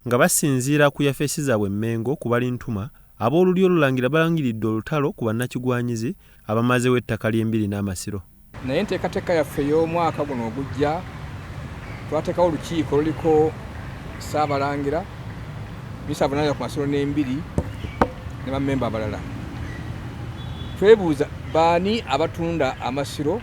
nga basinziira ku yafeesi zaabwe Mmengo ku Balintuma ab'olulyo olulangira balangiridde olutalo ku bannakigwanyizi abamazeewo ettaka ly'Embiri n'Amasiro. Naye enteekateeka yaffe y'omwaka guno ogujja twateekawo olukiiko luliko Ssaabalangira, Minisita avunaanyizibwa ku Masiro n'Embiri ne bammemba abalala. Twebuuza baani abatunda amasiro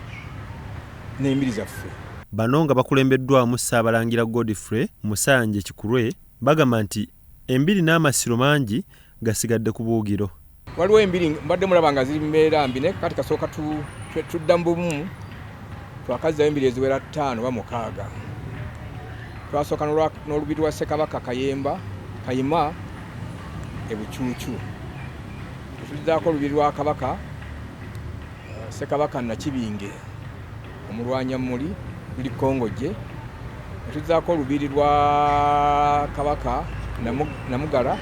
n'embiri zaffe. Bano nga bakulembeddwamu Ssaabalangira Godfrey Musanje Kikulwe bagamba nti Embiri n'Amasiro mangi gasigadde ku buugiro. Waliwo embiri mbadde mulaba nga ziri mbeera mbi naye kati kasooka tudda mu bumu twakazzayo embiri eziwera 5 oba 6. Twasooka n'olubiri lwa Ssekabaka Kayima Ebucuucu. Tuzzaako olubiri lwa Kabaka Ssekabaka Nakibinge Omulwanyamuli luli Kongojje. Tuzzaako olubiri lwa Kabaka Namugala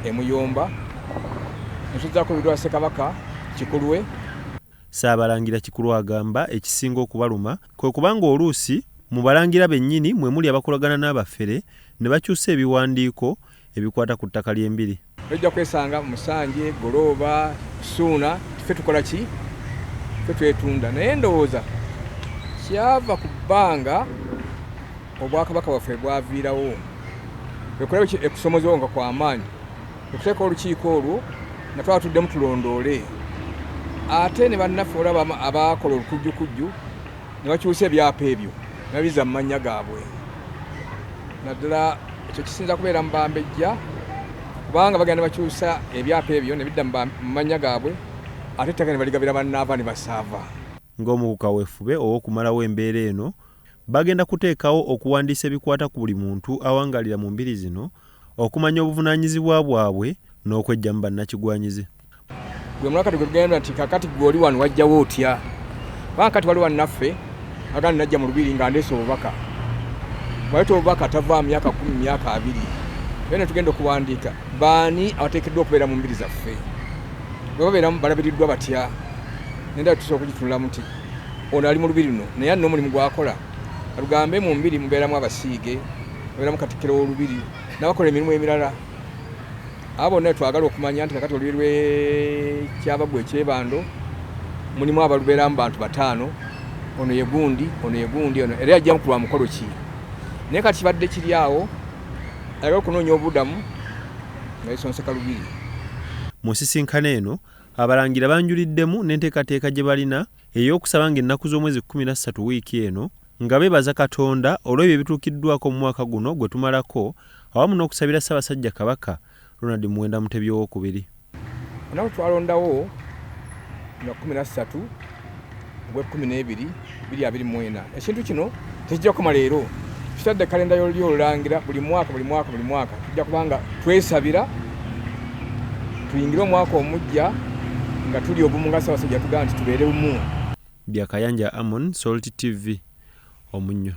Emuyomba. Tuzzaako olubiri lwa Ssekabaka Kikulwe. Ssaabalangira Kikulwe agamba ekisinga okubaluma kwe kubanga oluusi mu balangira bennyini mwe muli abakolagana n'abafere ne bakyusa ebiwandiiko ebikwata ku ttaka ly'Embiri. Ojja kwesanga Musanje, Goloba, Suuna, ffe tukola ki? Ffe twetunda. Naye ndowooza kyava ku bbanga Obwakabaka waffe bwaviirawo. Ekulaba ekusomozebwa nga kwa maanyi. Okuteeka olukiiko olwo nga twatuddemu tulondoole. Ate ne bannaffe olaba abaakola olukujjukujju ne bakyusa ebyapa ebyo ne babiza mu mannya gaabwe. Naddala ekyo kisinza kubeera mu Bambejja kubanga bagenda bakyusa ebyapa ebyo ne bidda mu mannya gaabwe ate ettaka ne baligabira bannaava ne basaava. Ng'omu ku kaweefube ow'okumalawo embeera eno bagenda kuteekawo okuwandiisa ebikwata ku buli muntu awangalira mu mbiri zino okumanya obuvunaanyizibwa bwabwe n'okweggya mu bannakigwanyizi. Gwe mulakati gwe tugenda nti kakati gwe oli wano wajjawo otya? Kubanga kati waliwo wannaffe agandi najja mu lubiri nga ndeese obubaka. Bwaleeta obubaka tava myaka 10 myaka 2. Bene tugenda okuwandiika baani abateekeddwa okubeera mu mbiri zaffe. Bwe babeeramu balabiriddwa batya? Nenda tusobola okugitunulamu nti ono ali mu lubiri luno naye alina omulimu gwakola. Alugambe mu mbiri mubeeramu abasiige, mubeeramu Katikkiro w'olubiri n'abakola emirimu emirala. Abo bonna twagala okumanya nti kakati olubiri lw'Ekyabaggu ekyebando mulimu abalubeeramu bantu 5. Ono ye gundi, ono ye gundi, ono era ajja mukulwa mukolo ki. Naye kati kibadde kiri awo ayagala okunoonya obudamu nga yesonseka lubiri. Mu nsisinkano eno abalangira banjuliddemu n'enteekateeka gye balina ey'okusaba ng'ennaku z'omwezi 13 wiiki eno nga beebaza Katonda olw'ebyo ebituukiddwako mu mwaka guno gwe tumalako awamu n'okusabira Ssaabasajja Kabaka Ronald Muwenda Mutebi II. Olunaku twalondawo nga 13 Ogw'Ekumi-2/2024. Ekintu kino tekijja kukoma leero. Tutadde kalenda y'olulangira buli mwaka. Tujja kubanga twesabira tuyingire omwaka omujja nga tuli obumu nga Ssaabasajja tugamba nti tubeere bumu. Byakayanja Amon, Salt TV, Omunnyo.